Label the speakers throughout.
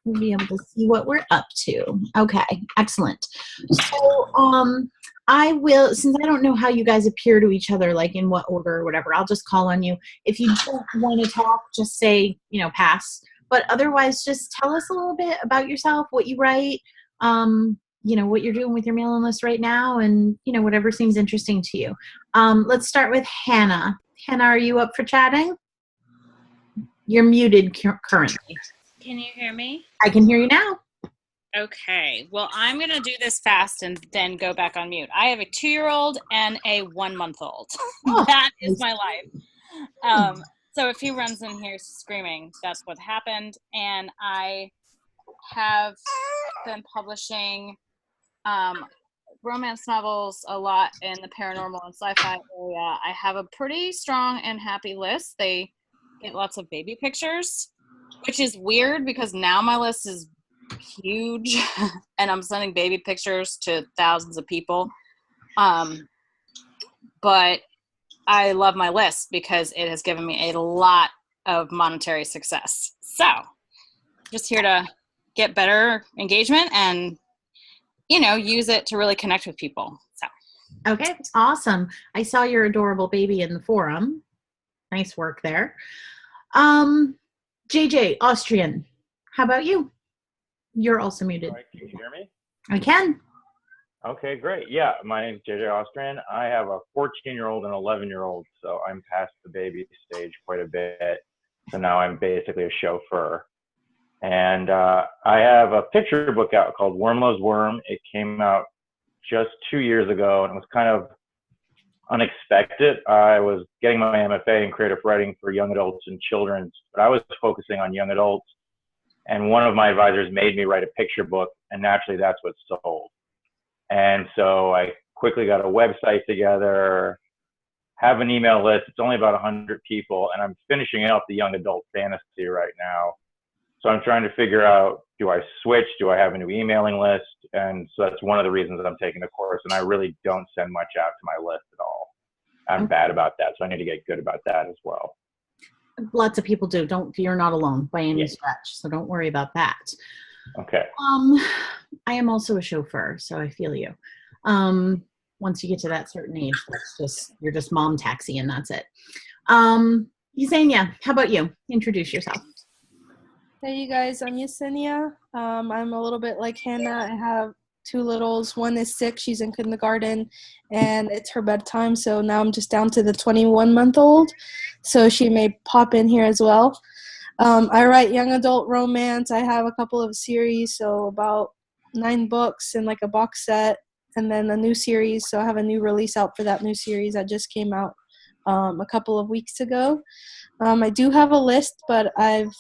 Speaker 1: We'll be able to see what we're up to. Okay, excellent. So I will, since I don't know how you guys appear to each other, like in what order or whatever, I'll just call on you. If you don't want to talk, just say, pass. But otherwise, just tell us a little bit about yourself, what you write, what you're doing with your mailing list right now, and, whatever seems interesting to you. Let's start with Hannah. Hannah, are you up for chatting? You're muted currently.
Speaker 2: Can you hear me?
Speaker 1: I can hear you now.
Speaker 2: Okay. Well, I'm going to do this fast and then go back on mute. I have a 2-year-old and a 1-month-old.
Speaker 1: Oh,
Speaker 2: that is my life. So if he runs in here screaming, that's what happened. And I have been publishing romance novels a lot in the paranormal and sci-fi area. I have a pretty strong and happy list. They get lots of baby pictures, which is weird because now my list is huge and I'm sending baby pictures to thousands of people. But I love my list because it has given me a lot of monetary success. So just here to get better engagement and, use it to really connect with people. So.
Speaker 1: Okay, awesome. I saw your adorable baby in the forum. Nice work there. JJ, Austrian, how about you? You're also muted.
Speaker 3: All right, can you hear me?
Speaker 1: I can.
Speaker 3: Okay, great. Yeah, my name is JJ Austrian. I have a 14-year-old and 11-year-old, so I'm past the baby stage quite a bit. So now I'm basically a chauffeur. And I have a picture book out called Worm Loves Worm. It came out just 2 years ago, and it was kind of unexpected. I was getting my MFA in creative writing for young adults and children, but I was focusing on young adults. And one of my advisors made me write a picture book, and naturally that's what sold. And so I quickly got a website together, have an email list. It's only about 100 people, and I'm finishing out the young adult fantasy right now. So I'm trying to figure out, do I switch? Do I have a new emailing list? And so that's one of the reasons that I'm taking the course. And I really don't send much out to my list at all. I'm bad about that. So I need to get good about that as well.
Speaker 1: Lots of people do. You're not alone by any stretch. So don't worry about that.
Speaker 3: Okay.
Speaker 1: I am also a chauffeur, so I feel you. Once you get to that certain age, you're just mom taxi and that's it. Yesenia, how about you? Introduce yourself.
Speaker 4: Hey, you guys. I'm Yesenia. I'm a little bit like Hannah. I have 2 littles. One is 6. She's in kindergarten, and it's her bedtime. So now I'm just down to the 21-month-old. So she may pop in here as well. I write young adult romance. I have a couple of series, so about 9 books and like a box set, and then a new series. So I have a new release out for that new series that just came out a couple of weeks ago. I do have a list, but I've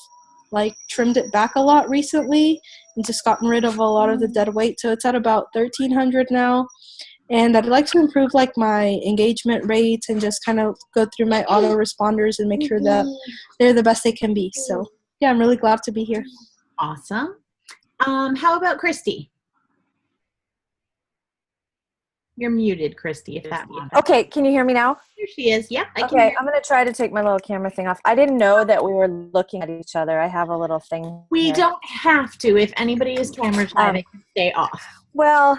Speaker 4: trimmed it back a lot recently and just gotten rid of a lot of the dead weight. So it's at about 1,300 now. And I'd like to improve my engagement rates and just kind of go through my autoresponders and make sure that they're the best they can be. So yeah, I'm really glad to be here.
Speaker 1: Awesome. How about Christy? You're muted, Christy, if that matters.
Speaker 5: Okay, can you hear me now?
Speaker 1: Here she is. Yep, I can
Speaker 5: Okay,
Speaker 1: hear.
Speaker 5: I'm going to try to take my little camera thing off. I didn't know that we were looking at each other. I have a little thing
Speaker 1: We
Speaker 5: here.
Speaker 1: don't have to. If anybody is camera shy, they can stay off.
Speaker 5: Well,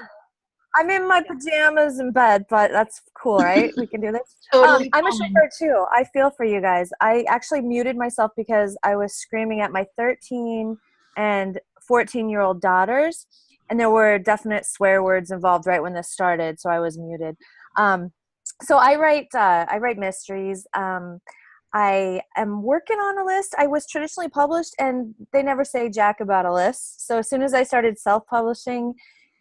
Speaker 5: I'm in my pajamas in bed, but that's cool, right? We can do this.
Speaker 1: Totally
Speaker 5: I'm a
Speaker 1: fine.
Speaker 5: chauffeur too. I feel for you guys. I actually muted myself because I was screaming at my 13 and 14-year-old daughters, and there were definite swear words involved right when this started, so I was muted. So I write mysteries. I am working on a list. I was traditionally published, and they never say jack about a list. So as soon as I started self-publishing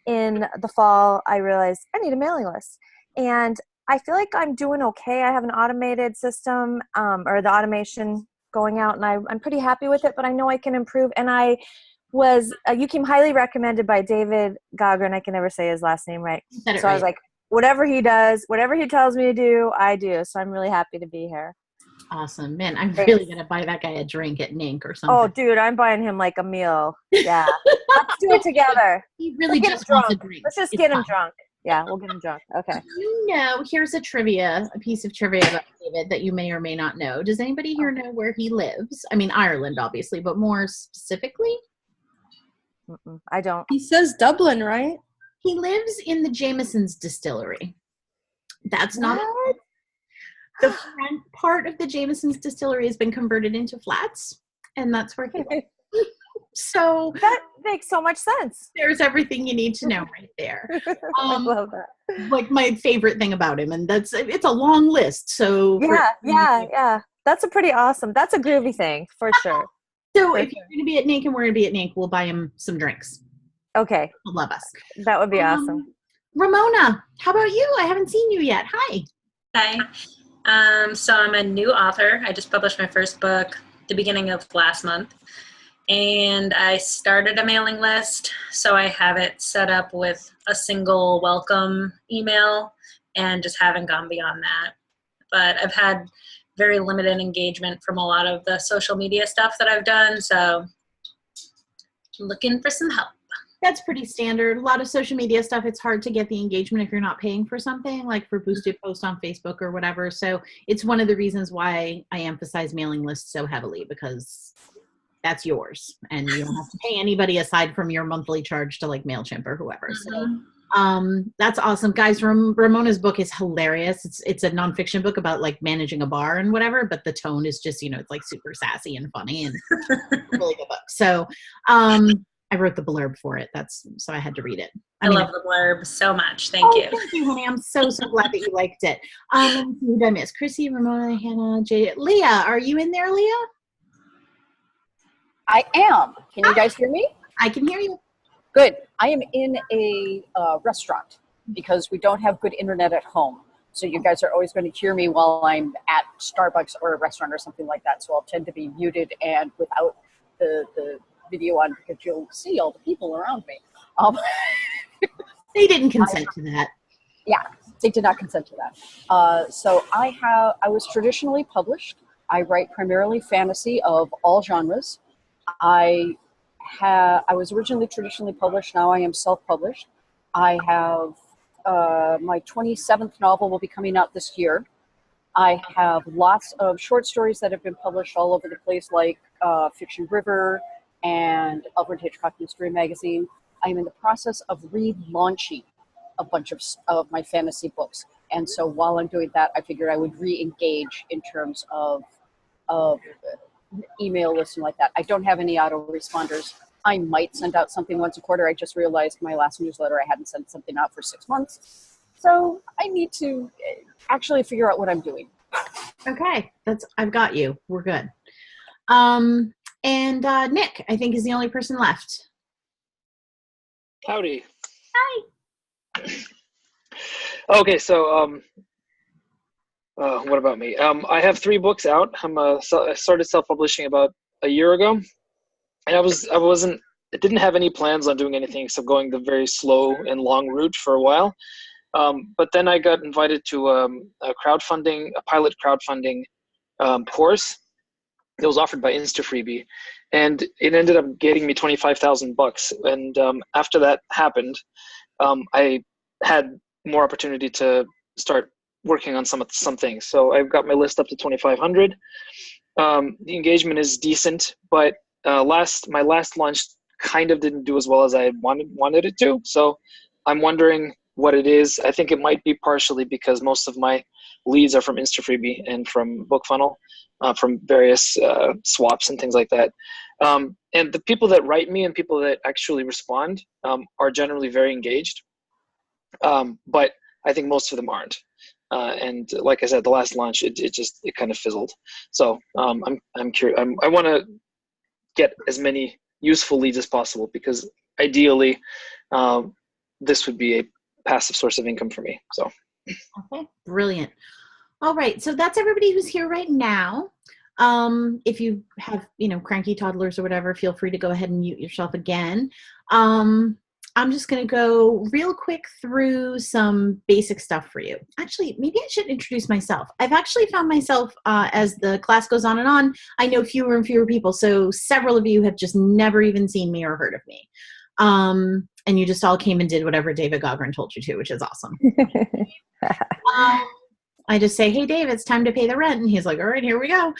Speaker 5: in the fall, I realized I need a mailing list. And I feel like I'm doing okay. I have an automated system, or the automation going out, and I'm pretty happy with it, but I know I can improve. And you came highly recommended by David Gagrin. I can never say his last name right. So I was like, whatever he does, whatever he tells me to do, I do. So I'm really happy to be here.
Speaker 1: Awesome. Man, I'm really going to buy that guy a drink at Nink or something.
Speaker 5: Oh, dude, I'm buying him like a meal. Yeah. Let's do it together.
Speaker 1: He really
Speaker 5: Let's
Speaker 1: just
Speaker 5: get him
Speaker 1: wants a
Speaker 5: drunk.
Speaker 1: drink.
Speaker 5: Let's just get him drunk. Yeah, we'll get him drunk. Okay.
Speaker 1: You know, here's a piece of trivia about David that you may or may not know. Does anybody here know where he lives? I mean, Ireland, obviously, but more specifically?
Speaker 5: I don't.
Speaker 4: He says Dublin, right?
Speaker 1: He lives in the Jameson's distillery. That's not
Speaker 5: What?
Speaker 1: the front part of the Jameson's distillery has been converted into flats, and that's where he lives. So
Speaker 5: That makes so much sense.
Speaker 1: there's everything you need to know right there.
Speaker 5: I love that.
Speaker 1: Like my favorite thing about him, and it's a long list. So
Speaker 5: Yeah. That's a pretty awesome. That's a groovy thing for sure.
Speaker 1: So if you're going to be at NANK and we're going to be at NANK, we'll buy him some drinks.
Speaker 5: Okay.
Speaker 1: He'll love us.
Speaker 5: That would be awesome.
Speaker 1: Ramona, how about you? I haven't seen you yet. Hi.
Speaker 6: Hi. So I'm a new author. I just published my first book the beginning of last month. And I started a mailing list, so I have it set up with a single welcome email and just haven't gone beyond that. But I've had very limited engagement from a lot of the social media stuff that I've done, so I'm looking for some help.
Speaker 1: That's pretty standard. A lot of social media stuff, it's hard to get the engagement if you're not paying for something, like for boosted posts on Facebook or whatever. So it's one of the reasons why I emphasize mailing lists so heavily, because that's yours and you don't have to pay anybody aside from your monthly charge to like MailChimp or whoever. So that's awesome. Guys, Ramona's book is hilarious. It's a nonfiction book about like managing a bar and whatever, but the tone is just, it's like super sassy and funny and really good book. So I wrote the blurb for it. So I had to read it.
Speaker 6: I love the blurb so much. Thank you.
Speaker 1: Thank you, honey. I'm so glad that you liked it. Let me see who did I miss? Chrissy, Ramona, Hannah, Jay, Leah. Are you in there, Leah?
Speaker 7: I am. Can you guys hear me?
Speaker 1: I can hear you.
Speaker 7: Good. I am in a restaurant because we don't have good internet at home. So you guys are always going to hear me while I'm at Starbucks or a restaurant or something like that. So I'll tend to be muted and without the video on because you'll see all the people around me.
Speaker 1: They didn't consent to that.
Speaker 7: Yeah, they did not consent to that. So I was traditionally published. I write primarily fantasy of all genres. I was originally traditionally published. Now I am self-published. I have my 27th novel will be coming out this year. I have lots of short stories that have been published all over the place, like Fiction River and Alfred Hitchcock Mystery Magazine. I am in the process of relaunching a bunch of my fantasy books. And so while I'm doing that, I figured I would re-engage in terms of email lists and like that. I don't have any autoresponders. I might send out something once a quarter. I just realized my last newsletter, I hadn't sent something out for 6 months. So I need to actually figure out what I'm doing.
Speaker 1: Okay. I've got you. We're good. And Nick, I think, is the only person left.
Speaker 8: Howdy.
Speaker 1: Hi.
Speaker 8: Okay, so what about me? I have 3 books out. I started self-publishing about a year ago, and I didn't have any plans on doing anything except going the very slow and long route for a while. But then I got invited to a pilot crowdfunding course that was offered by InstaFreebie, and it ended up getting me $25,000. And after that happened, I had more opportunity to start working on some things. So I've got my list up to 2,500. The engagement is decent, but my last launch kind of didn't do as well as I wanted it to. So I'm wondering what it is. I think it might be partially because most of my leads are from InstaFreebie and from BookFunnel, from various swaps and things like that. And the people that write me and people that actually respond are generally very engaged. But I think most of them aren't. And like I said, the last launch, it kind of fizzled. So I'm curious. I want to get as many useful leads as possible because ideally, this would be a passive source of income for me. So.
Speaker 1: Okay, brilliant. All right, so that's everybody who's here right now. If you have, cranky toddlers or whatever, feel free to go ahead and mute yourself again. I'm just going to go real quick through some basic stuff for you. Actually, maybe I should introduce myself. I've actually found myself, as the class goes on and on, I know fewer and fewer people. So several of you have just never even seen me or heard of me. And you just all came and did whatever David Gaughran told you to, which is awesome. I just say, hey, Dave, it's time to pay the rent. And he's like, all right, here we go.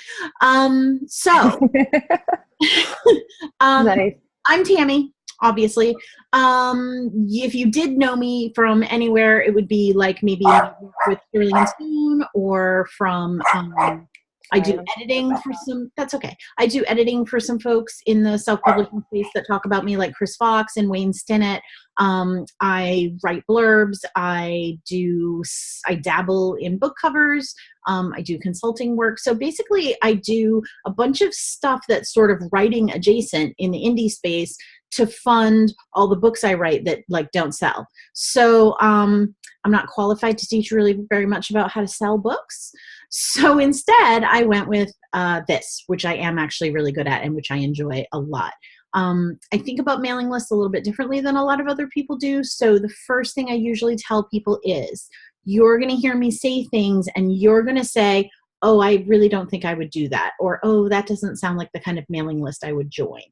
Speaker 5: Nice.
Speaker 1: I'm Tammy, obviously. If you did know me from anywhere, it would be like maybe with Sterling and Spoon, or from I do editing for some, that's okay. I do editing for some folks in the self-publishing space that talk about me, like Chris Fox and Wayne Stinnett. I write blurbs. I dabble in book covers. I do consulting work. So basically I do a bunch of stuff that's sort of writing adjacent in the indie space to fund all the books I write that like don't sell. So I'm not qualified to teach really very much about how to sell books. So instead I went with this, which I am actually really good at and which I enjoy a lot. I think about mailing lists a little bit differently than a lot of other people do. So the first thing I usually tell people is, you're going to hear me say things and you're going to say, oh, I really don't think I would do that. Or, oh, that doesn't sound like the kind of mailing list I would join.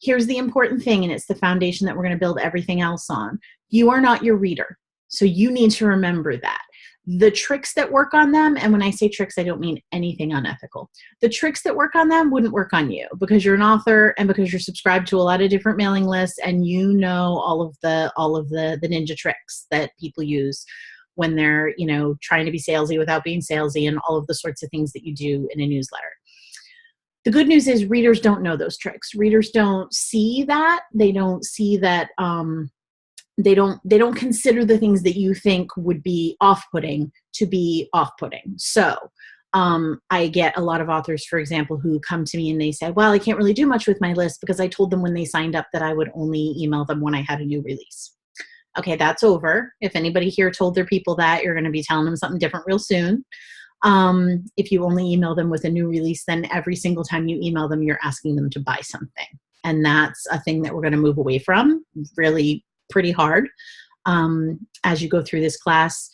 Speaker 1: Here's the important thing, and it's the foundation that we're going to build everything else on. You are not your reader. So you need to remember that. The tricks that work on them, and when I say tricks, I don't mean anything unethical. The tricks that work on them wouldn't work on you because you're an author and because you're subscribed to a lot of different mailing lists and you know all of the ninja tricks that people use when they're, you know, trying to be salesy without being salesy and all of the sorts of things that you do in a newsletter. The good news is readers don't know those tricks. Readers don't see that. They don't see that. They don't consider the things that you think would be off-putting to be off-putting. So I get a lot of authors, for example, who come to me and they say, well, I can't really do much with my list because I told them when they signed up that I would only email them when I had a new release. Okay, that's over. If anybody here told their people that, you're going to be telling them something different real soon. If you only email them with a new release, then every single time you email them, you're asking them to buy something. And that's a thing that we're going to move away from really pretty hard. As you go through this class,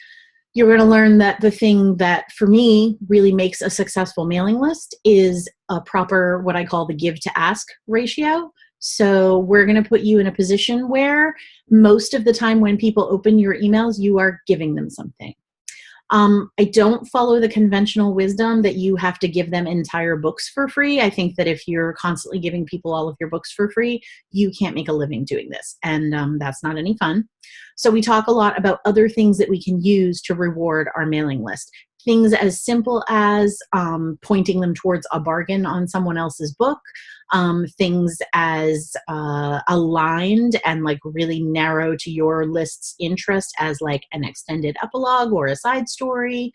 Speaker 1: you're going to learn that the thing that for me really makes a successful mailing list is a proper, what I call the give to ask ratio. So we're going to put you in a position where most of the time when people open your emails, you are giving them something. I don't follow the conventional wisdom that you have to give them entire books for free. I think that if you're constantly giving people all of your books for free, you can't make a living doing this. And that's not any fun. So we talk a lot about other things that we can use to reward our mailing list. Things as simple as pointing them towards a bargain on someone else's book. Things as aligned and like really narrow to your list's interest as like an extended epilogue or a side story.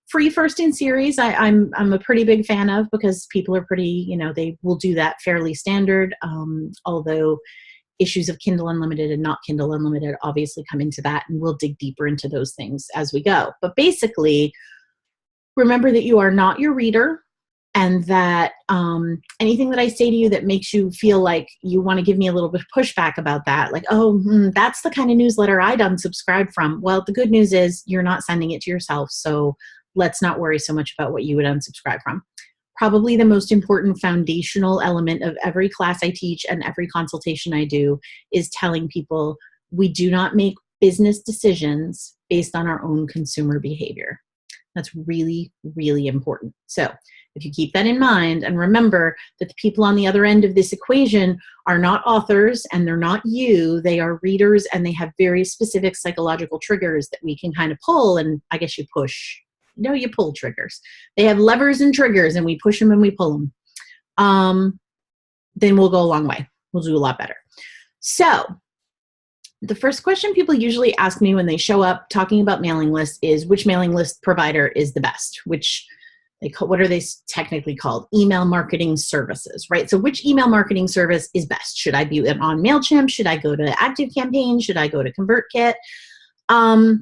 Speaker 1: Free first in series, I'm a pretty big fan of because people are pretty, you know, they will do that fairly standard, although issues of Kindle Unlimited and not Kindle Unlimited obviously come into that, and we'll dig deeper into those things as we go. But basically, remember that you are not your reader, and that anything that I say to you that makes you feel like you want to give me a little bit of pushback about that, like, oh, that's the kind of newsletter I'd unsubscribe from. Well, the good news is you're not sending it to yourself, so let's not worry so much about what you would unsubscribe from. Probably the most important foundational element of every class I teach and every consultation I do is telling people we do not make business decisions based on our own consumer behavior. That's really, really important. So if you keep that in mind and remember that the people on the other end of this equation are not authors and they're not you, they are readers, and they have very specific psychological triggers that we can kind of pull, and I guess you push. No, you pull triggers. They have levers and triggers, and we push them and we pull them. Then we'll go a long way. We'll do a lot better. So the first question people usually ask me when they show up talking about mailing lists is, which mailing list provider is the best? What are they technically called? Email marketing services, right? So which email marketing service is best? Should I be on MailChimp? Should I go to ActiveCampaign? Should I go to ConvertKit?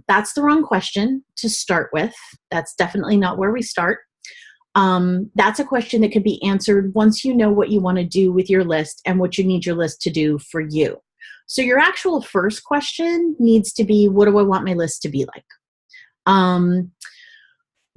Speaker 1: That's the wrong question to start with. That's definitely not where we start. That's a question that could be answered once you know what you want to do with your list and what you need your list to do for you. So your actual first question needs to be, what do I want my list to be like?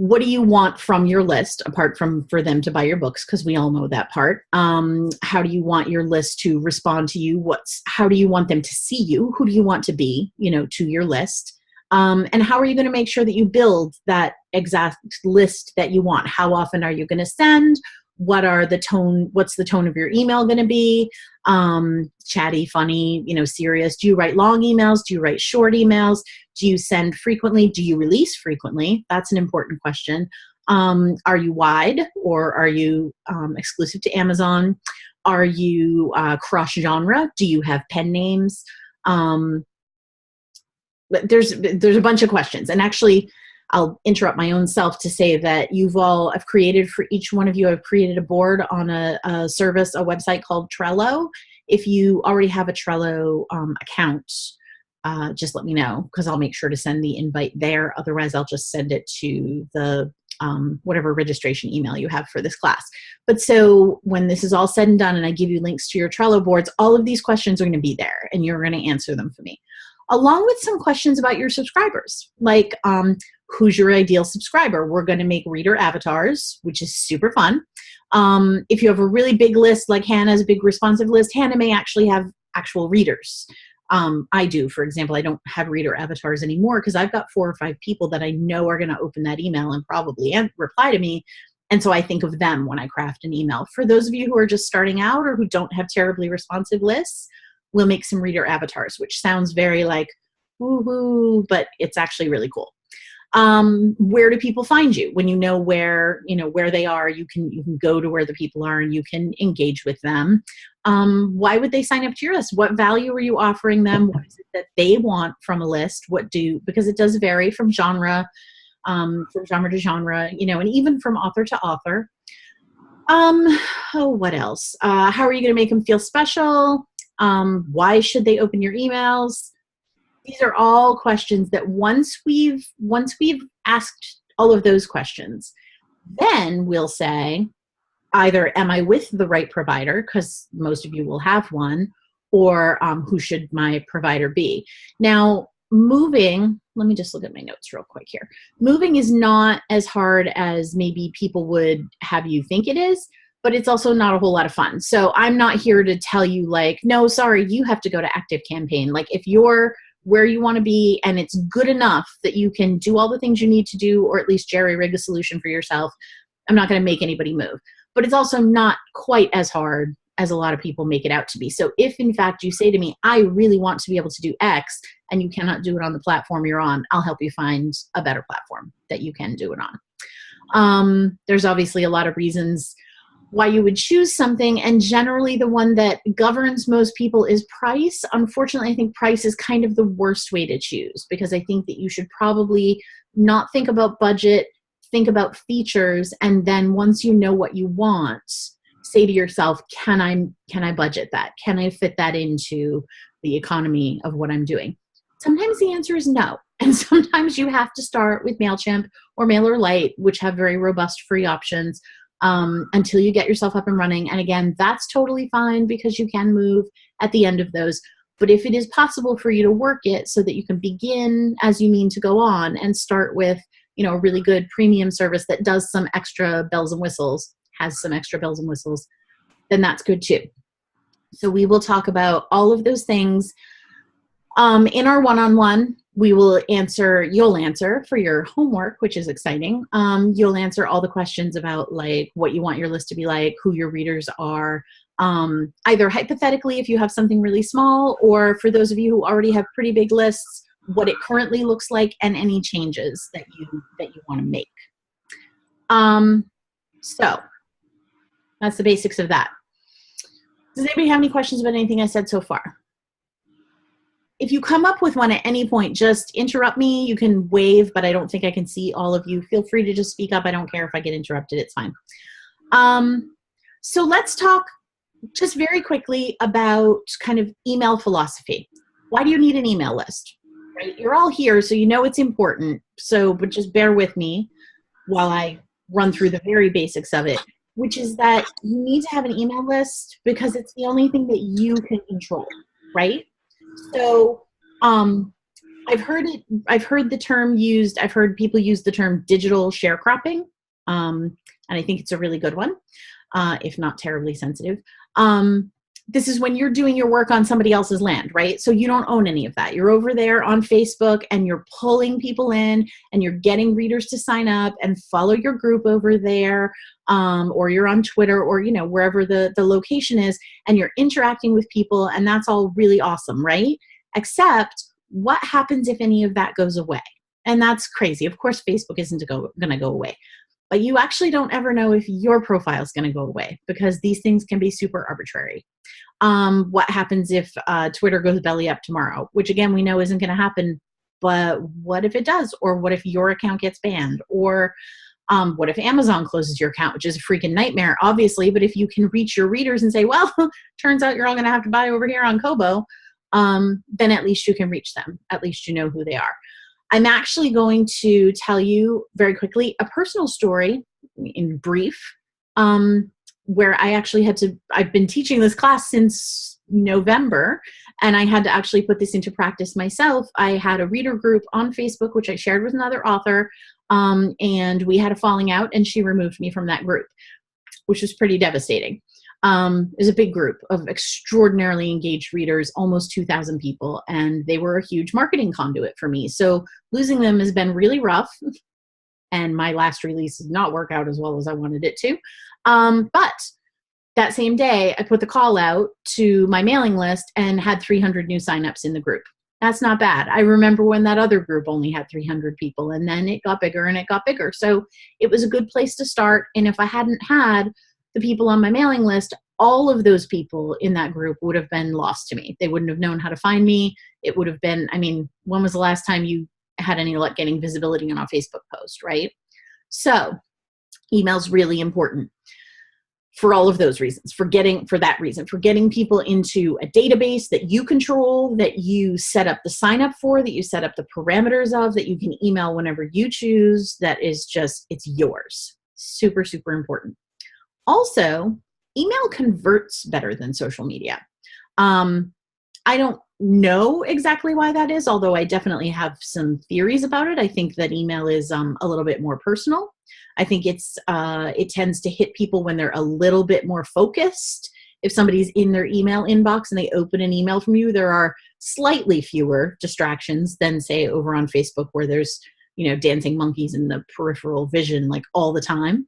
Speaker 1: what do you want from your list, apart from for them to buy your books, because we all know that part. How do you want your list to respond to you? How do you want them to see you? Who do you want to be, to your list? And how are you going to make sure that you build that exact list that you want? How often are you going to send? What's the tone of your email going to be? Chatty, funny, serious? Do you write long emails? Do you write short emails? Do you send frequently? Do you release frequently? That's an important question. Are you wide, or are you exclusive to Amazon? Are you cross-genre? Do you have pen names? There's a bunch of questions. And actually, I'll interrupt my own self to say that I've created for each one of you, I've created a board on a service, a website called Trello. If you already have a Trello account, just let me know, because I'll make sure to send the invite there. Otherwise, I'll just send it to the whatever registration email you have for this class. But so when this is all said and done and I give you links to your Trello boards, all of these questions are going to be there and you're going to answer them for me, along with some questions about your subscribers, like who's your ideal subscriber? We're going to make reader avatars, which is super fun. If you have a really big list, like Hannah's big responsive list, Hannah may actually have actual readers. I do, for example. I don't have reader avatars anymore because I've got 4 or 5 people that I know are going to open that email and probably reply to me. And so I think of them when I craft an email. For those of you who are just starting out or who don't have terribly responsive lists, we'll make some reader avatars, which sounds very like woo-hoo, but it's actually really cool. Where do people find you? When you know where they are, you can go to where the people are and you can engage with them. Why would they sign up to your list? What value are you offering them? What is it that they want from a list? Because it does vary from genre to genre, and even from author to author. What else? How are you going to make them feel special? Why should they open your emails? These are all questions that once we've asked all of those questions, then we'll say either, am I with the right provider? Because most of you will have one, or who should my provider be? Now, moving, let me just look at my notes real quick here. Moving is not as hard as maybe people would have you think it is, but it's also not a whole lot of fun. So I'm not here to tell you like, no, sorry, you have to go to Active Campaign. Like if you're where you want to be and it's good enough that you can do all the things you need to do, or at least jerry-rig a solution for yourself, I'm not going to make anybody move. But it's also not quite as hard as a lot of people make it out to be. So if in fact you say to me, I really want to be able to do X, and you cannot do it on the platform you're on, I'll help you find a better platform that you can do it on. There's obviously a lot of reasons why you would choose something, and generally the one that governs most people is price. Unfortunately, I think price is kind of the worst way to choose, because I think that you should probably not think about budget, think about features, and then once you know what you want, say to yourself, can I budget that? Can I fit that into the economy of what I'm doing? Sometimes the answer is no. And sometimes you have to start with MailChimp or MailerLite, which have very robust free options, until you get yourself up and running. And again, that's totally fine because you can move at the end of those. But if it is possible for you to work it so that you can begin as you mean to go on and start with, a really good premium service that does some extra bells and whistles, then that's good too. So we will talk about all of those things in our one-on-one. You'll answer for your homework, which is exciting. You'll answer all the questions about like what you want your list to be like, who your readers are, either hypothetically if you have something really small, or for those of you who already have pretty big lists, what it currently looks like and any changes that you want to make. So that's the basics of that. Does anybody have any questions about anything I said so far? If you come up with one at any point, just interrupt me. You can wave, but I don't think I can see all of you. Feel free to just speak up. I don't care if I get interrupted. It's fine. So let's talk just very quickly about kind of email philosophy. Why do you need an email list? Right? You're all here, so you know it's important. But just bear with me while I run through the very basics of it, which is that you need to have an email list because it's the only thing that you can control, right? So I've heard the term used. I've heard people use the term digital sharecropping, and I think it's a really good one, if not terribly sensitive. This is when you're doing your work on somebody else's land, right? So you don't own any of that. You're over there on Facebook and you're pulling people in and you're getting readers to sign up and follow your group over there, or you're on Twitter or, you know, wherever the location is, and you're interacting with people, and that's all really awesome, right? Except what happens if any of that goes away? And that's crazy. Of course, Facebook isn't going to go away. But you actually don't ever know if your profile is going to go away because these things can be super arbitrary. What happens if Twitter goes belly up tomorrow, which again, we know isn't going to happen, but what if it does? Or what if your account gets banned? Or what if Amazon closes your account, which is a freaking nightmare, obviously, but if you can reach your readers and say, well, turns out you're all going to have to buy over here on Kobo, then at least you can reach them. At least you know who they are. I'm actually going to tell you very quickly a personal story in brief, where I actually I've been teaching this class since November, and I had to actually put this into practice myself. I had a reader group on Facebook, which I shared with another author, and we had a falling out, and she removed me from that group, which was pretty devastating. It was a big group of extraordinarily engaged readers, almost 2,000 people, and they were a huge marketing conduit for me. So losing them has been really rough, and my last release did not work out as well as I wanted it to. But that same day, I put the call out to my mailing list and had 300 new signups in the group. That's not bad. I remember when that other group only had 300 people, and then it got bigger and it got bigger. So it was a good place to start. And if I hadn't had the people on my mailing list, all of those people in that group would have been lost to me. They wouldn't have known how to find me. It would have been, I mean, when was the last time you had any luck getting visibility on a Facebook post, right? So email's really important for all of those reasons, for getting people into a database that you control, that you set up the sign up for, that you set up the parameters of, that you can email whenever you choose, that is just, it's yours. Super, super important. Also, email converts better than social media. I don't know exactly why that is, although I definitely have some theories about it. I think that email is a little bit more personal. I think it tends to hit people when they're a little bit more focused. If somebody's in their email inbox and they open an email from you, there are slightly fewer distractions than, say, over on Facebook, where there's, you know, dancing monkeys in the peripheral vision like all the time.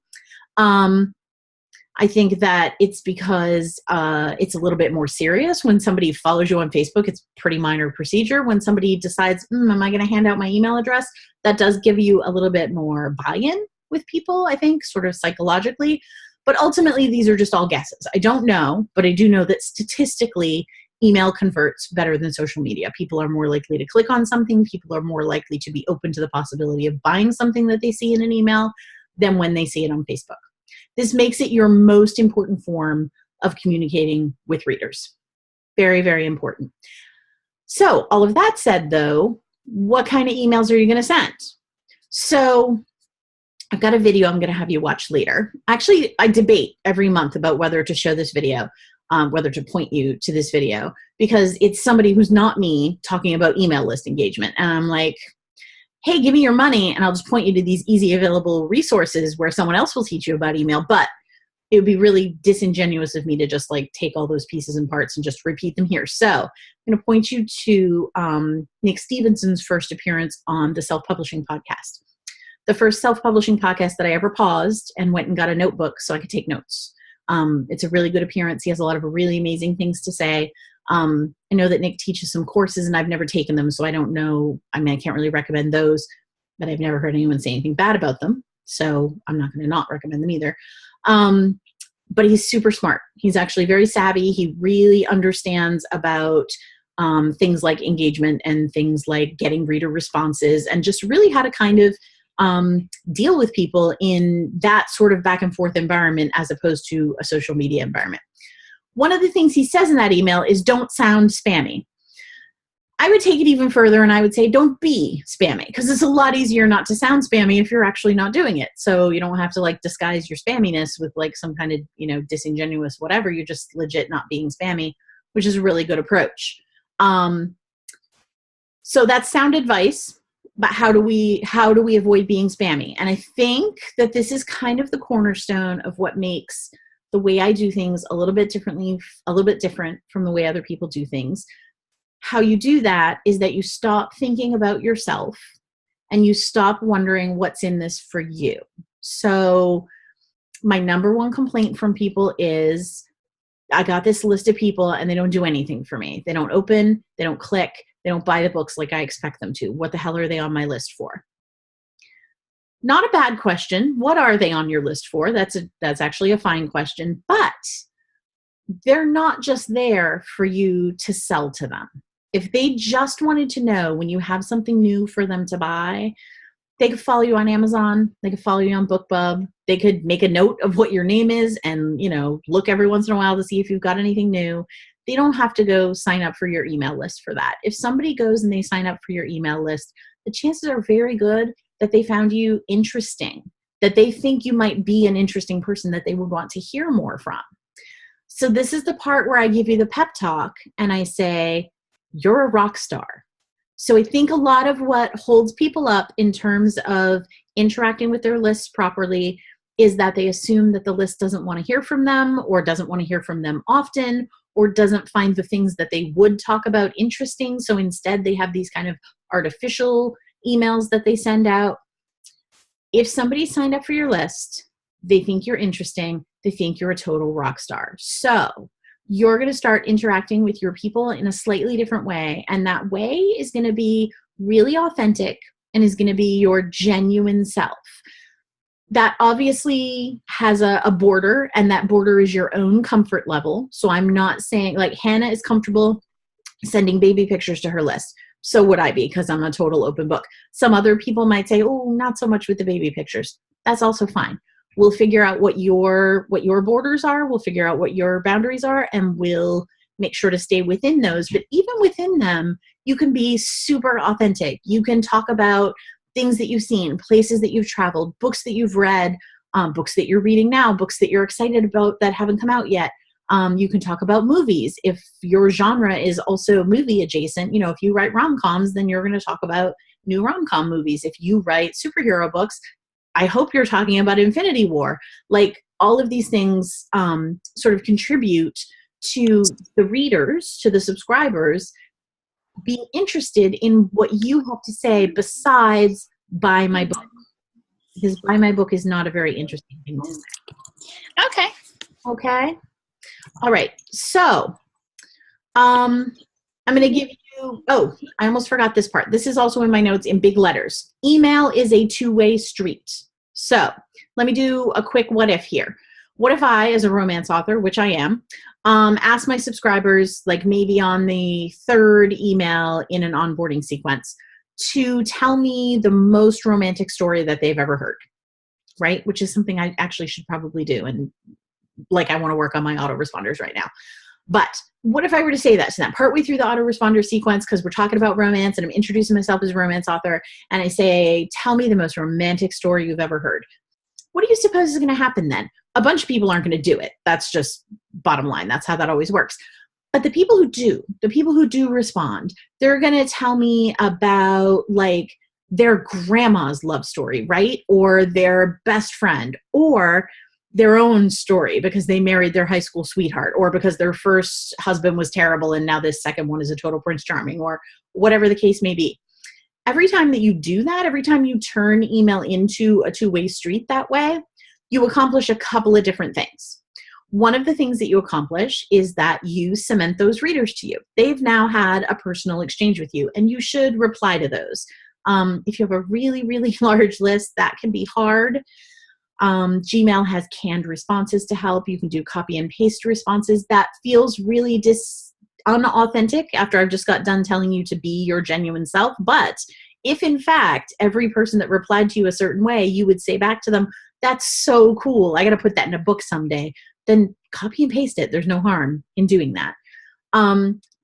Speaker 1: I think that it's because it's a little bit more serious. When somebody follows you on Facebook, it's pretty minor procedure. When somebody decides, am I going to hand out my email address? That does give you a little bit more buy-in with people, I think, sort of psychologically. But ultimately, these are just all guesses. I don't know, but I do know that statistically, email converts better than social media. People are more likely to click on something. People are more likely to be open to the possibility of buying something that they see in an email than when they see it on Facebook. This makes it your most important form of communicating with readers. Very, very important. So all of that said, though, what kind of emails are you going to send? So I've got a video I'm going to have you watch later. Actually, I debate every month about whether to show this video, whether to point you to this video, because it's somebody who's not me talking about email list engagement. And I'm like, hey, give me your money and I'll just point you to these easy available resources where someone else will teach you about email. But it would be really disingenuous of me to just like take all those pieces and parts and just repeat them here. So I'm going to point you to Nick Stevenson's first appearance on the Self-Publishing Podcast. The first self-publishing podcast that I ever paused and went and got a notebook so I could take notes. It's a really good appearance. He has a lot of really amazing things to say. I know that Nick teaches some courses and I've never taken them, so I don't know. I mean, I can't really recommend those, but I've never heard anyone say anything bad about them, so I'm not going to not recommend them either. But he's super smart. He's actually very savvy. He really understands about things like engagement and things like getting reader responses and just really how to kind of deal with people in that sort of back and forth environment as opposed to a social media environment. One of the things he says in that email is don't sound spammy. I would take it even further and I would say don't be spammy, because it's a lot easier not to sound spammy if you're actually not doing it. So you don't have to like disguise your spamminess with like some kind of, you know, disingenuous whatever. You're just legit not being spammy, which is a really good approach. So that's sound advice, but how do we avoid being spammy? And I think that this is kind of the cornerstone of what makes the way I do things a little bit different from the way other people do things. How you do that is that you stop thinking about yourself and you stop wondering what's in this for you. So my number one complaint from people is, I got this list of people and they don't do anything for me. They don't open, they don't click, they don't buy the books like I expect them to. What the hell are they on my list for? Not a bad question. What are they on your list for? That's actually a fine question, but they're not just there for you to sell to them. If they just wanted to know when you have something new for them to buy, they could follow you on Amazon. They could follow you on BookBub. They could make a note of what your name is and, look every once in a while to see if you've got anything new. They don't have to go sign up for your email list for that. If somebody goes and they sign up for your email list, the chances are very good that they found you interesting, that they think you might be an interesting person that they would want to hear more from. So this is the part where I give you the pep talk and I say, you're a rock star. So I think a lot of what holds people up in terms of interacting with their lists properly is that they assume that the list doesn't want to hear from them or doesn't want to hear from them often or doesn't find the things that they would talk about interesting. So instead they have these kind of artificial emails that they send out. If somebody signed up for your list, they think you're interesting, they think you're a total rock star. So you're going to start interacting with your people in a slightly different way. And that way is going to be really authentic and is going to be your genuine self. That obviously has a border, and that border is your own comfort level. So I'm not saying, like, Hannah is comfortable sending baby pictures to her list. So would I be, because I'm a total open book. Some other people might say, oh, not so much with the baby pictures. That's also fine. We'll figure out what your borders are. We'll figure out what your boundaries are, and we'll make sure to stay within those. But even within them, you can be super authentic. You can talk about things that you've seen, places that you've traveled, books that you've read, books that you're reading now, books that you're excited about that haven't come out yet. You can talk about movies. If your genre is also movie adjacent, if you write rom-coms, then you're going to talk about new rom-com movies. If you write superhero books, I hope you're talking about Infinity War. Like, all of these things sort of contribute to the readers, to the subscribers, being interested in what you have to say besides buy my book. Because buy my book is not a very interesting thing to say.
Speaker 2: Okay.
Speaker 1: Okay. All right. So I'm going to give you, I almost forgot this part. This is also in my notes in big letters. Email is a two-way street. So let me do a quick what if here. What if I, as a romance author, which I am, ask my subscribers, like maybe on the third email in an onboarding sequence, to tell me the most romantic story that they've ever heard, right? Which is something I actually should probably do. And like, I want to work on my autoresponders right now. But what if I were to say that to them partway through the autoresponder sequence, because we're talking about romance and I'm introducing myself as a romance author, and I say, tell me the most romantic story you've ever heard. What do you suppose is going to happen then? A bunch of people aren't going to do it. That's just bottom line. That's how that always works. But the people who do respond, they're going to tell me about, like, their grandma's love story, right? Or their best friend, or their own story because they married their high school sweetheart, or because their first husband was terrible and now this second one is a total Prince Charming, or whatever the case may be. Every time that you do that, every time you turn email into a two-way street that way, you accomplish a couple of different things. One of the things that you accomplish is that you cement those readers to you. They've now had a personal exchange with you, and you should reply to those. If you have a really, really large list, that can be hard. Gmail has canned responses to help. You can do copy and paste responses. That feels really unauthentic after I've just got done telling you to be your genuine self. But if in fact every person that replied to you a certain way, you would say back to them, that's so cool, I got to put that in a book someday, then copy and paste it. There's no harm in doing that.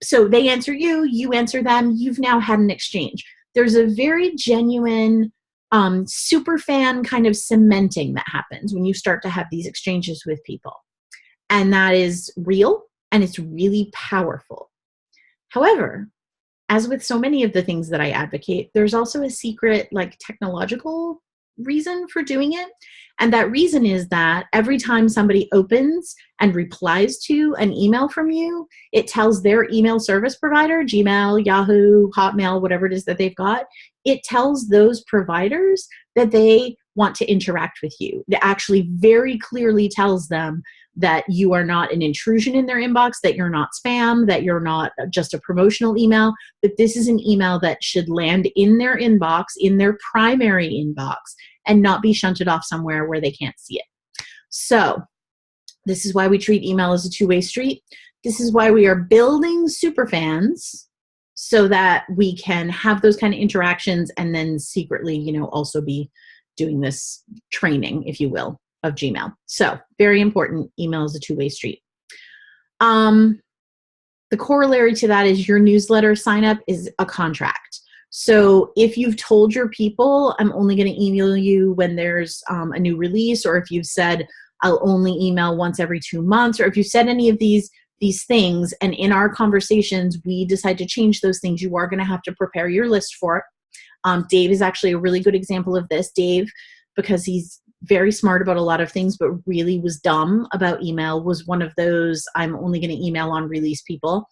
Speaker 1: So they answer you, you answer them, you've now had an exchange. There's a very genuine super fan kind of cementing that happens when you start to have these exchanges with people. And that is real, and it's really powerful. However, as with so many of the things that I advocate, there's also a secret, like, technological reason for doing it. And that reason is that every time somebody opens and replies to an email from you, it tells their email service provider, Gmail, Yahoo, Hotmail, whatever it is that they've got, it tells those providers that they want to interact with you. It actually very clearly tells them that you are not an intrusion in their inbox, that you're not spam, that you're not just a promotional email, that this is an email that should land in their inbox, in their primary inbox, and not be shunted off somewhere where they can't see it. So this is why we treat email as a two-way street. This is why we are building superfans so that we can have those kind of interactions and then secretly, you know, also be doing this training, if you will, of Gmail. So very important, email is a two-way street. The corollary to that is your newsletter sign up is a contract. So if you've told your people, I'm only going to email you when there's a new release, or if you've said, I'll only email once every 2 months, or if you said any of these things, and in our conversations, we decide to change those things, you are going to have to prepare your list for it. Dave is actually a really good example of this. Dave, because he's very smart about a lot of things, but really was dumb about email, was one of those, I'm only going to email on release people.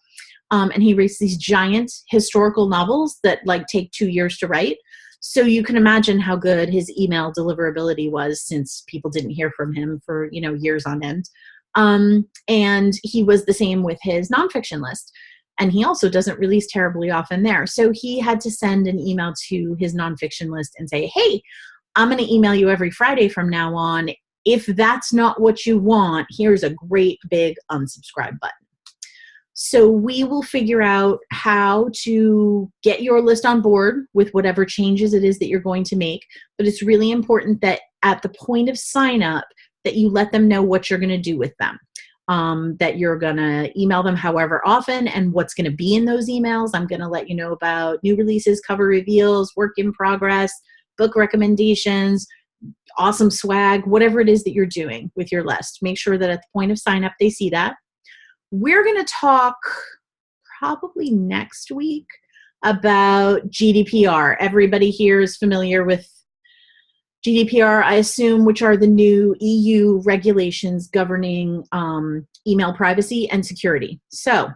Speaker 1: And he writes these giant historical novels that like take 2 years to write. So you can imagine how good his email deliverability was, since people didn't hear from him for, you know, years on end. And he was the same with his nonfiction list. And he also doesn't release terribly often there. So he had to send an email to his nonfiction list and say, hey, I'm going to email you every Friday from now on. If that's not what you want, here's a great big unsubscribe button. So we will figure out how to get your list on board with whatever changes it is that you're going to make. But it's really important that at the point of sign up, that you let them know what you're going to do with them. That you're going to email them however often and what's going to be in those emails. I'm going to let you know about new releases, cover reveals, work in progress, book recommendations, awesome swag, whatever it is that you're doing with your list. Make sure that at the point of sign up, they see that. We're going to talk probably next week about GDPR. Everybody here is familiar with GDPR, I assume, which are the new EU regulations governing email privacy and security. So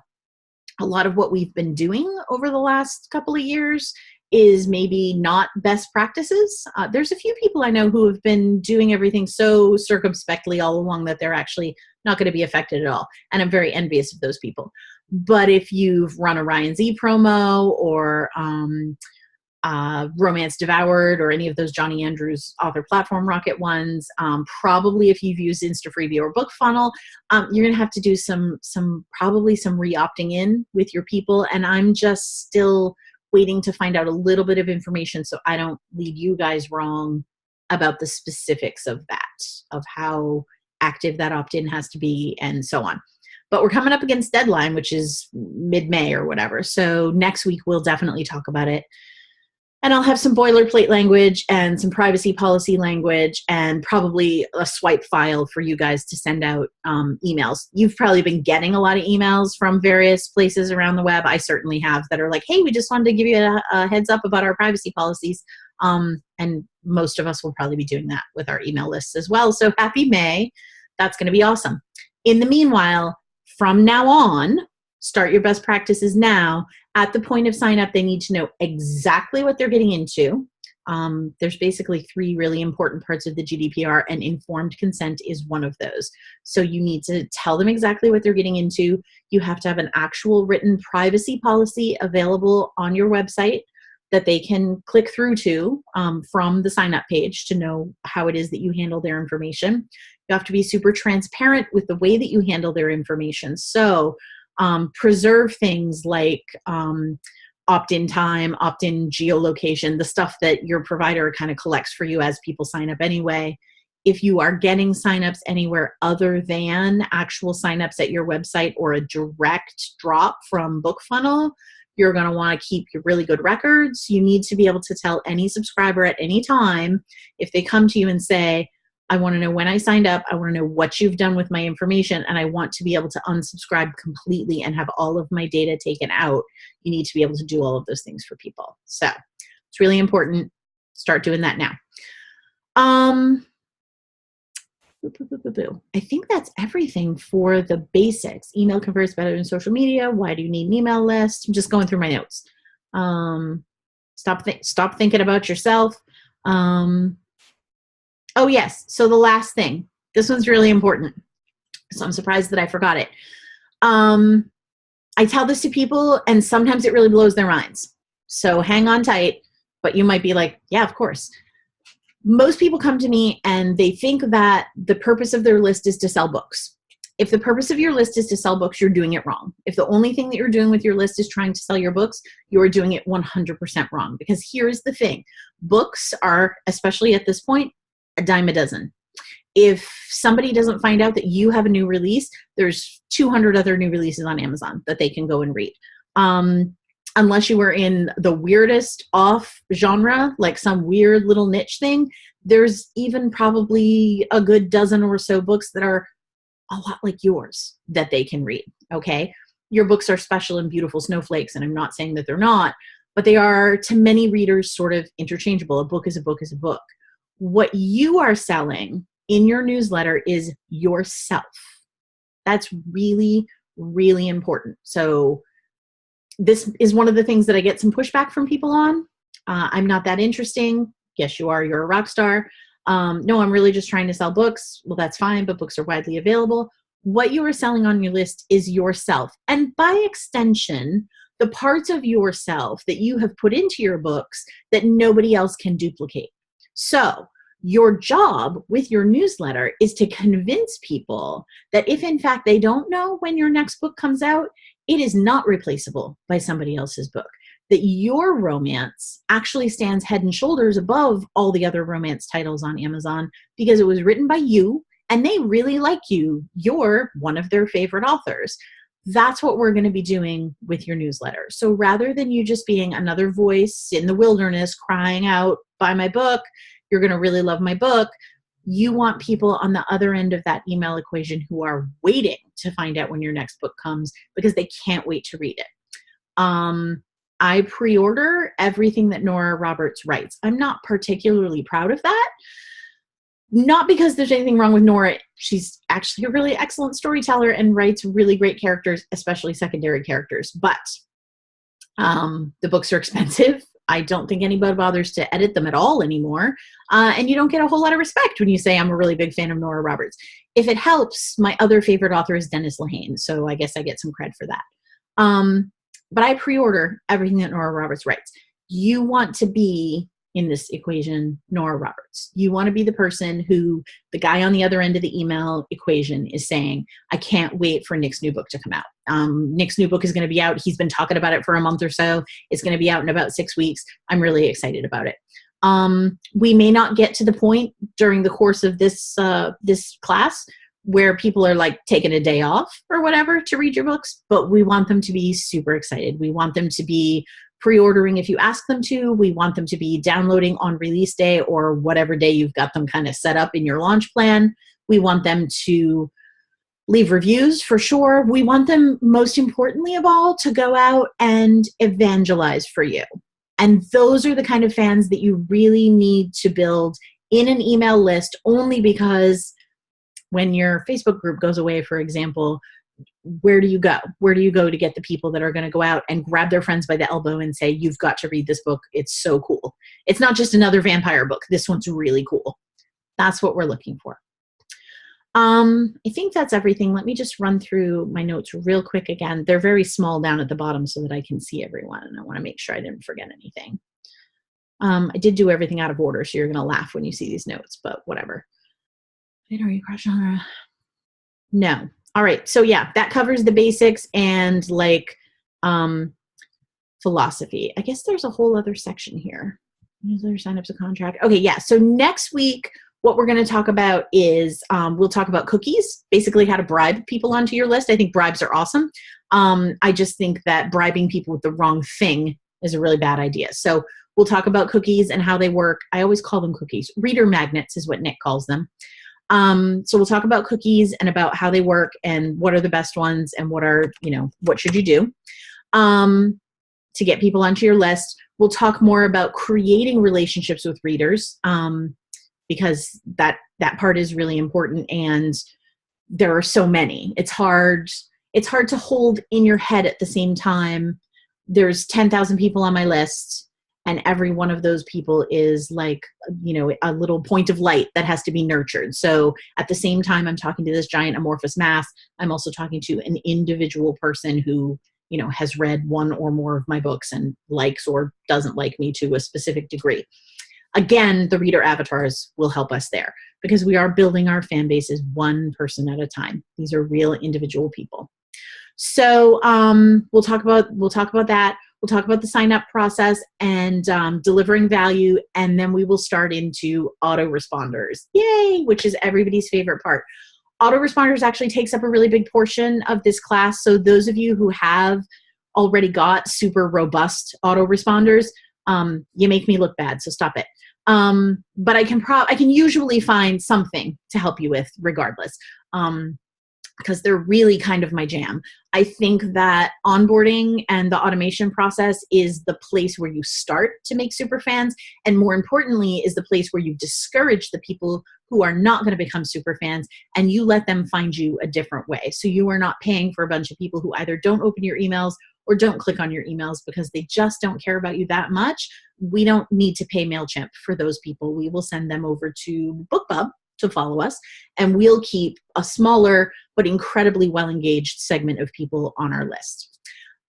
Speaker 1: a lot of what we've been doing over the last couple of years is maybe not best practices. There's a few people I know who have been doing everything so circumspectly all along that they're actually not going to be affected at all. And I'm very envious of those people. But if you've run a Ryan Z promo or Romance Devoured or any of those Johnny Andrews author platform rocket ones, probably if you've used InstaFreebie or BookFunnel, you're going to have to do probably some re-opting in with your people. And I'm just still waiting to find out a little bit of information so I don't lead you guys wrong about the specifics of that, of how active that opt-in has to be and so on. But we're coming up against deadline, which is mid-May or whatever. So next week we'll definitely talk about it. And I'll have some boilerplate language and some privacy policy language and probably a swipe file for you guys to send out emails. You've probably been getting a lot of emails from various places around the web. I certainly have, that are like, hey, we just wanted to give you a heads up about our privacy policies. And most of us will probably be doing that with our email lists as well. So happy May. That's going to be awesome. In the meanwhile, from now on, start your best practices now. At the point of sign up, they need to know exactly what they're getting into. There's basically 3 really important parts of the GDPR, and informed consent is one of those. So you need to tell them exactly what they're getting into. You have to have an actual written privacy policy available on your website that they can click through to from the sign up page to know how it is that you handle their information. You have to be super transparent with the way that you handle their information. So preserve things like opt-in time, opt-in geolocation, the stuff that your provider kind of collects for you as people sign up anyway. If you are getting signups anywhere other than actual signups at your website or a direct drop from BookFunnel, you're going to want to keep your really good records. You need to be able to tell any subscriber at any time, if they come to you and say, I want to know when I signed up. I want to know what you've done with my information, and I want to be able to unsubscribe completely and have all of my data taken out. You need to be able to do all of those things for people. So it's really important. Start doing that now. I think that's everything for the basics. Email converts better than social media. Why do you need an email list? I'm just going through my notes. Stop thinking about yourself. Oh yes, so the last thing. This one's really important. So I'm surprised that I forgot it. I tell this to people, and sometimes it really blows their minds. So hang on tight, but you might be like, yeah, of course. Most people come to me and they think that the purpose of their list is to sell books. If the purpose of your list is to sell books, you're doing it wrong. If the only thing that you're doing with your list is trying to sell your books, you are doing it 100% wrong. Because here's the thing. Books are, especially at this point, a dime a dozen. If somebody doesn't find out that you have a new release, there's 200 other new releases on Amazon that they can go and read. Unless you were in the weirdest off genre, like some weird little niche thing, there's even probably a good dozen or so books that are a lot like yours that they can read, okay? Your books are special and beautiful snowflakes, and I'm not saying that they're not, but they are, to many readers, sort of interchangeable. A book is a book is a book. What you are selling in your newsletter is yourself. That's really, really important. So this is one of the things that I get some pushback from people on. I'm not that interesting. Yes, you are. You're a rock star. No, I'm really just trying to sell books. Well, that's fine, but books are widely available. What you are selling on your list is yourself. And by extension, the parts of yourself that you have put into your books that nobody else can duplicate. So your job with your newsletter is to convince people that if in fact they don't know when your next book comes out, it is not replaceable by somebody else's book. That your romance actually stands head and shoulders above all the other romance titles on Amazon because it was written by you and they really like you. You're one of their favorite authors. That's what we're going to be doing with your newsletter. So rather than you just being another voice in the wilderness crying out, buy my book, you're going to really love my book, you want people on the other end of that email equation who are waiting to find out when your next book comes because they can't wait to read it. I pre-order everything that Nora Roberts writes. I'm not particularly proud of that. Not because there's anything wrong with Nora. She's actually a really excellent storyteller and writes really great characters, especially secondary characters. But the books are expensive. I don't think anybody bothers to edit them at all anymore. And you don't get a whole lot of respect when you say I'm a really big fan of Nora Roberts. If it helps, my other favorite author is Dennis Lehane. So I guess I get some cred for that. But I pre-order everything that Nora Roberts writes. You want to be, in this equation, Nora Roberts. You want to be the person who the guy on the other end of the email equation is saying, I can't wait for Nick's new book to come out. Nick's new book is going to be out. He's been talking about it for a month or so. It's going to be out in about 6 weeks. I'm really excited about it. We may not get to the point during the course of this class where people are like taking a day off or whatever to read your books, but we want them to be super excited. We want them to be pre-ordering if you ask them to. We want them to be downloading on release day or whatever day you've got them kind of set up in your launch plan. We want them to leave reviews for sure. We want them, most importantly of all, to go out and evangelize for you. And those are the kind of fans that you really need to build in an email list, only because when your Facebook group goes away, for example, where do you go? Where do you go to get the people that are going to go out and grab their friends by the elbow and say, you've got to read this book. It's so cool. It's not just another vampire book. This one's really cool. That's what we're looking for. I think that's everything. Let me just run through my notes real quick again. They're very small down at the bottom so that I can see everyone, and I want to make sure I didn't forget anything. I did do everything out of order, so you're going to laugh when you see these notes, but whatever. No. All right. So yeah, that covers the basics and like philosophy. I guess there's a whole other section here. Newsletter signups, a contract. Okay. Yeah. So next week, what we're going to talk about is we'll talk about cookies, basically how to bribe people onto your list. I think bribes are awesome. I just think that bribing people with the wrong thing is a really bad idea. So we'll talk about cookies and how they work. I always call them cookies. Reader magnets is what Nick calls them. So we'll talk about cookies and about how they work and what are the best ones and what should you do to get people onto your list. We'll talk more about creating relationships with readers because that part is really important, and there are so many. It's hard to hold in your head at the same time. There's 10,000 people on my list, and every one of those people is like, a little point of light that has to be nurtured. So at the same time I'm talking to this giant amorphous mass, I'm also talking to an individual person who, has read one or more of my books and likes or doesn't like me to a specific degree. Again, the reader avatars will help us there because we are building our fan bases one person at a time. These are real individual people. So we'll talk about that. We'll talk about the sign-up process and delivering value, and then we will start into autoresponders. Yay, which is everybody's favorite part. Autoresponders actually takes up a really big portion of this class. So those of you who have already got super robust autoresponders, you make me look bad, so stop it. But I can usually find something to help you with regardless. Because they're really kind of my jam. I think that onboarding and the automation process is the place where you start to make super fans, and more importantly is the place where you discourage the people who are not going to become super fans, and you let them find you a different way. So you are not paying for a bunch of people who either don't open your emails or don't click on your emails because they just don't care about you that much. We don't need to pay MailChimp for those people. We will send them over to BookBub to follow us, and we'll keep a smaller but incredibly well-engaged segment of people on our list.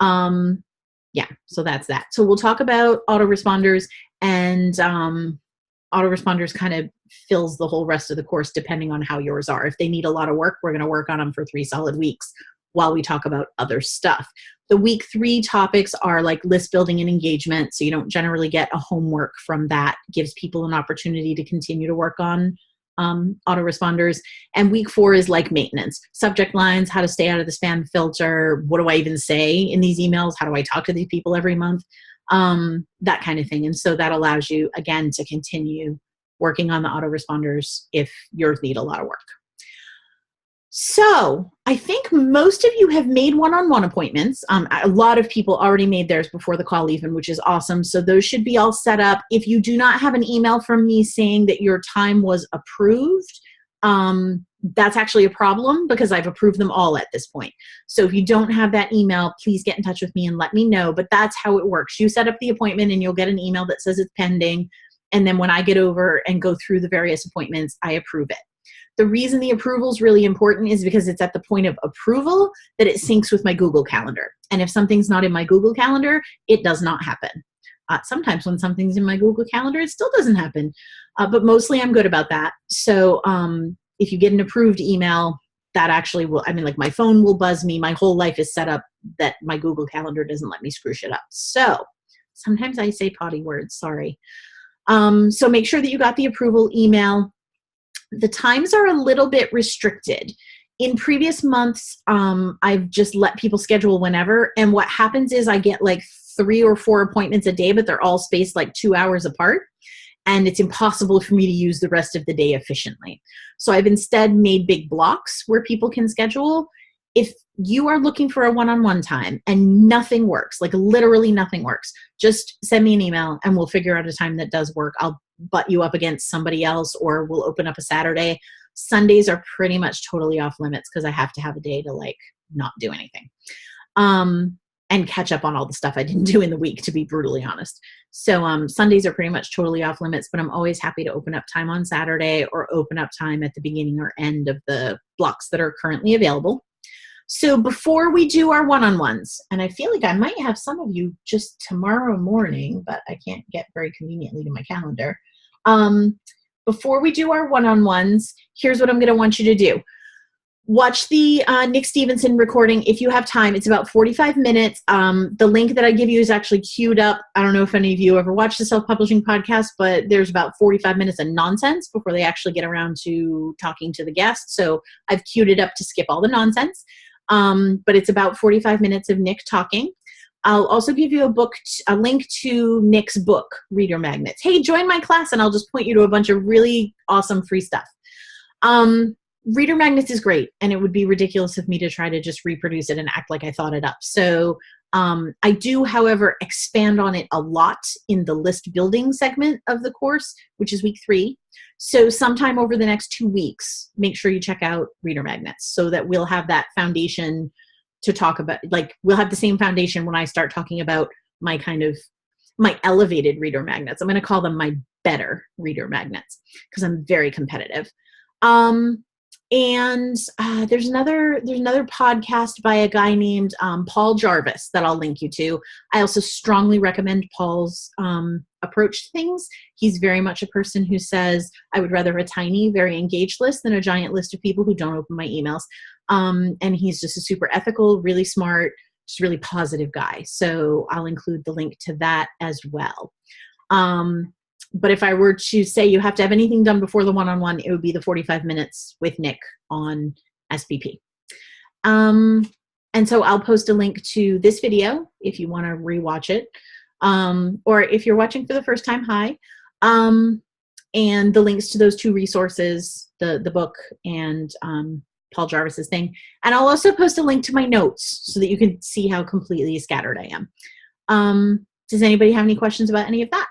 Speaker 1: So that's that. So we'll talk about autoresponders, and autoresponders kind of fills the whole rest of the course depending on how yours are. If they need a lot of work, we're going to work on them for 3 solid weeks while we talk about other stuff. The week 3 topics are like list building and engagement, so you don't generally get a homework from that. Gives people an opportunity to continue to work on autoresponders. And week 4 is like maintenance, subject lines, how to stay out of the spam filter, what do I even say in these emails, how do I talk to these people every month, that kind of thing. And so that allows you, again, to continue working on the autoresponders if yours need a lot of work. So I think most of you have made one-on-one appointments. A lot of people already made theirs before the call even, which is awesome. So those should be all set up. If you do not have an email from me saying that your time was approved, that's actually a problem because I've approved them all at this point. So if you don't have that email, please get in touch with me and let me know. But that's how it works. You set up the appointment and you'll get an email that says it's pending. And then when I get over and go through the various appointments, I approve it. The reason the approval is really important is because it's at the point of approval that it syncs with my Google Calendar. And if something's not in my Google Calendar, it does not happen. Sometimes when something's in my Google Calendar, it still doesn't happen. But mostly I'm good about that. So if you get an approved email, that actually will, like my phone will buzz me. My whole life is set up that my Google Calendar doesn't let me screw shit up. So sometimes I say potty words, sorry. So make sure that you got the approval email. The times are a little bit restricted. In previous months, I've just let people schedule whenever. And what happens is I get like 3 or 4 appointments a day, but they're all spaced like 2 hours apart. And it's impossible for me to use the rest of the day efficiently. So I've instead made big blocks where people can schedule. If you are looking for a one-on-one time and nothing works, like literally nothing works, just send me an email and we'll figure out a time that does work. I'll butt you up against somebody else, or we'll open up a Saturday. Sundays are pretty much totally off limits because I have to have a day to like not do anything and catch up on all the stuff I didn't do in the week, to be brutally honest. So Sundays are pretty much totally off limits, but I'm always happy to open up time on Saturday or open up time at the beginning or end of the blocks that are currently available. So before we do our one-on-ones, and I feel like I might have some of you just tomorrow morning, but I can't get very conveniently to my calendar. Before we do our one-on-ones, here's what I'm going to want you to do. Watch the Nick Stevenson recording if you have time. It's about 45 minutes. The link that I give you is actually queued up. I don't know if any of you ever watched the self-publishing podcast, but there's about 45 minutes of nonsense before they actually get around to talking to the guest. So I've queued it up to skip all the nonsense. But it's about 45 minutes of Nick talking. I'll also give you a link to Nick's book, Reader Magnets. Hey, join my class and I'll just point you to a bunch of really awesome free stuff. Reader magnets is great, and it would be ridiculous of me to try to just reproduce it and act like I thought it up. So I do, however, expand on it a lot in the list building segment of the course, which is week 3. So sometime over the next 2 weeks, make sure you check out reader magnets so that we'll have that foundation to talk about. Like, we'll have the same foundation when I start talking about my elevated reader magnets. I'm going to call them my better reader magnets because I'm very competitive. And there's another podcast by a guy named Paul Jarvis that I'll link you to. I also strongly recommend Paul's approach to things. He's very much a person who says, I would rather have a tiny, very engaged list than a giant list of people who don't open my emails. And he's just a super ethical, really smart, just really positive guy. So I'll include the link to that as well. But if I were to say you have to have anything done before the one-on-one, it would be the 45 minutes with Nick on SPP. And so I'll post a link to this video if you want to rewatch it. Or if you're watching for the first time, hi. And the links to those 2 resources, the book and Paul Jarvis's thing. And I'll also post a link to my notes so that you can see how completely scattered I am. Does anybody have any questions about any of that?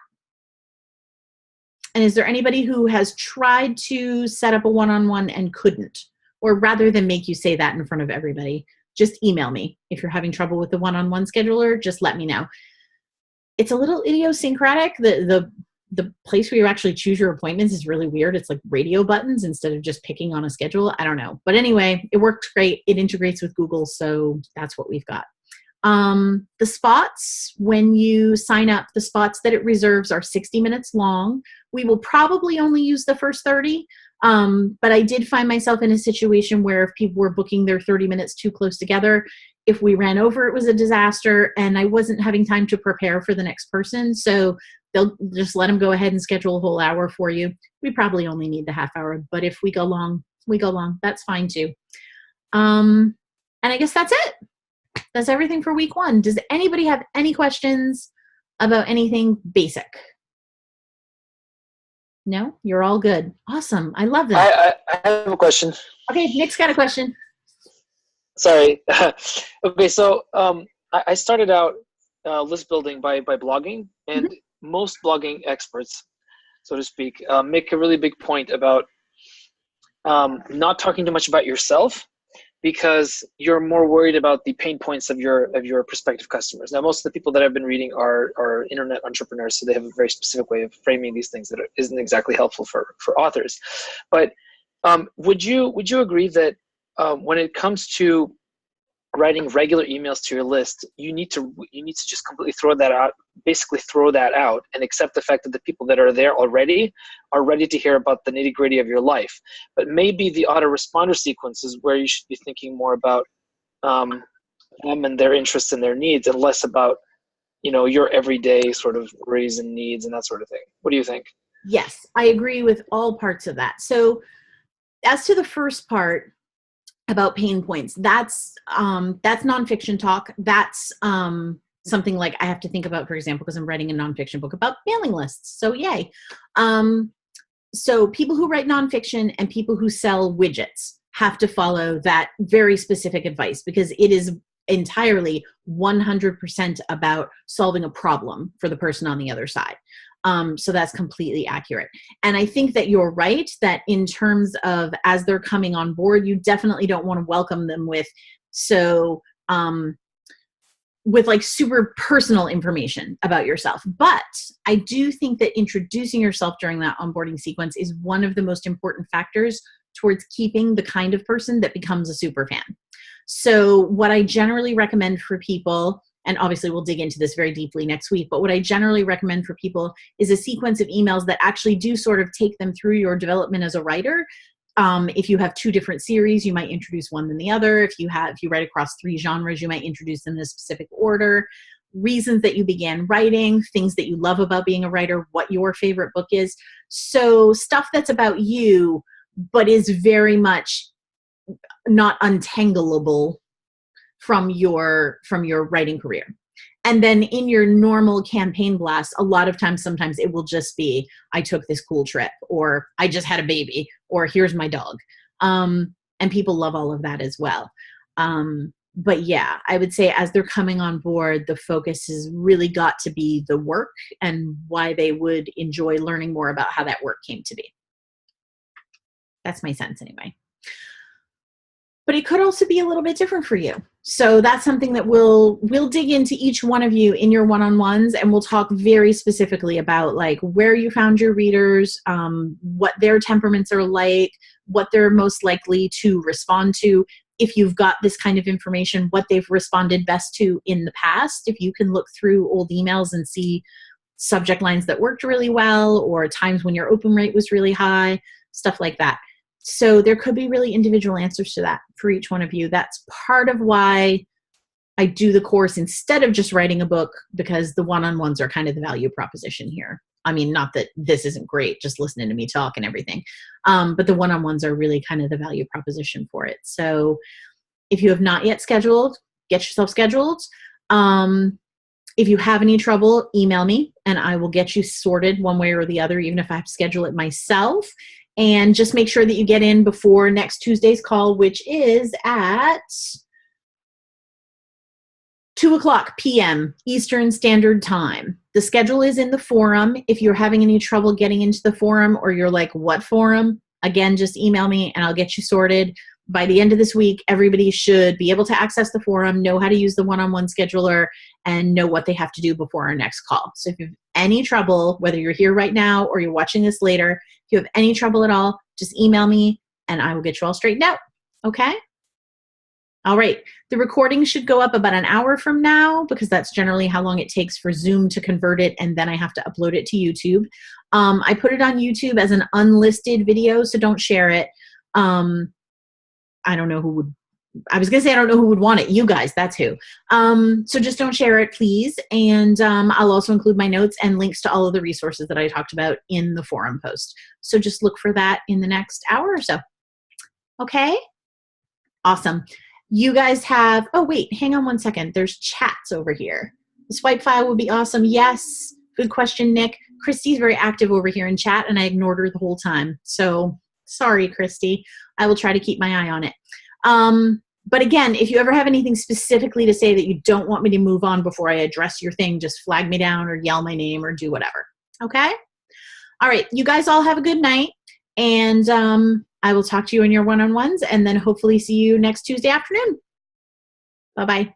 Speaker 1: And is there anybody who has tried to set up a one-on-one and couldn't? Or rather than make you say that in front of everybody, just email me. If you're having trouble with the one-on-one scheduler, just let me know. It's a little idiosyncratic. The place where you actually choose your appointments is really weird. It's like radio buttons instead of just picking on a schedule. I don't know. But anyway, it worked great. It integrates with Google, so that's what we've got. The spots, when you sign up, the spots that it reserves are 60 minutes long. We will probably only use the first 30, but I did find myself in a situation where if people were booking their 30 minutes too close together, if we ran over, it was a disaster, and I wasn't having time to prepare for the next person. So they'll just let them go ahead and schedule a whole hour for you. We probably only need the half hour, but if we go long, we go long. That's fine too. And I guess that's it. That's everything for week 1. Does anybody have any questions about anything basic? No? You're all good. Awesome. I love that.
Speaker 8: I have a question.
Speaker 1: Okay, Nick's got a question.
Speaker 8: Sorry. Okay, so I started out list building by blogging, and most blogging experts, so to speak, make a really big point about not talking too much about yourself, because you're more worried about the pain points of your prospective customers. Now, most of the people that I've been reading are internet entrepreneurs, so they have a very specific way of framing these things that isn't exactly helpful for authors. But would you agree that when it comes to writing regular emails to your list, you need to just completely throw that out and accept the fact that the people that are there already are ready to hear about the nitty-gritty of your life. But maybe the autoresponder sequence is where you should be thinking more about them and their interests and their needs, and less about your everyday sort of worries and needs and that sort of thing. What do you think?
Speaker 1: Yes, I agree with all parts of that. So as to the first part about pain points, that's nonfiction talk. That's something like I have to think about, for example, because I'm writing a nonfiction book about mailing lists. So yay. So people who write nonfiction and people who sell widgets have to follow that very specific advice, because it is entirely 100% about solving a problem for the person on the other side. So that's completely accurate. And I think that you're right that in terms of as they're coming on board, you definitely don't want to welcome them with like super personal information about yourself. But I do think that introducing yourself during that onboarding sequence is one of the most important factors towards keeping the kind of person that becomes a super fan. So what I generally recommend for people, and obviously we'll dig into this very deeply next week, but what I generally recommend for people is a sequence of emails that actually do sort of take them through your development as a writer. If you have 2 different series, you might introduce one than the other. If you write across 3 genres, you might introduce them in a specific order. Reasons that you began writing, things that you love about being a writer, what your favorite book is. So stuff that's about you, but is very much not untangleable from your writing career. And then in your normal campaign blast, a lot of times, sometimes it will just be, I took this cool trip, or I just had a baby, or here's my dog. And people love all of that as well. But yeah, I would say as they're coming on board, the focus has really got to be the work and why they would enjoy learning more about how that work came to be. That's my sense anyway. But it could also be a little bit different for you. So that's something that we'll dig into each one of you in your one-on-ones, and we'll talk very specifically about like where you found your readers, what their temperaments are like, what they're most likely to respond to. If you've got this kind of information, what they've responded best to in the past. If you can look through old emails and see subject lines that worked really well, or times when your open rate was really high, stuff like that. So there could be really individual answers to that for each one of you. That's part of why I do the course instead of just writing a book, because the one-on-ones are kind of the value proposition here. I mean, not that this isn't great, just listening to me talk and everything. But the one-on-ones are really kind of the value proposition for it. So if you have not yet scheduled, get yourself scheduled. If you have any trouble, email me and I will get you sorted one way or the other, even if I have to schedule it myself. And just make sure that you get in before next Tuesday's call, which is at 2:00 p.m. Eastern Standard Time. The schedule is in the forum. If you're having any trouble getting into the forum, or you're like, what forum? Again, just email me and I'll get you sorted. By the end of this week, everybody should be able to access the forum, know how to use the one-on-one scheduler, and know what they have to do before our next call. So if you have any trouble, whether you're here right now or you're watching this later, if you have any trouble at all, just email me and I will get you all straightened out. Okay? All right. The recording should go up about an hour from now, because that's generally how long it takes for Zoom to convert it, and then I have to upload it to YouTube. I put it on YouTube as an unlisted video, so don't share it. I don't know who would, I was going to say I don't know who would want it. You guys, that's who. So just don't share it, please. And I'll also include my notes and links to all of the resources that I talked about in the forum post. So just look for that in the next hour or so. Okay? Awesome. You guys have, oh wait, hang on one second. There's chats over here. The swipe file would be awesome. Yes. Good question, Nick. Christy's very active over here in chat and I ignored her the whole time. So sorry, Christy. I will try to keep my eye on it. But again, if you ever have anything specifically to say that you don't want me to move on before I address your thing, just flag me down or yell my name or do whatever. Okay? All right. You guys all have a good night. And I will talk to you in your one-on-ones and then hopefully see you next Tuesday afternoon. Bye-bye.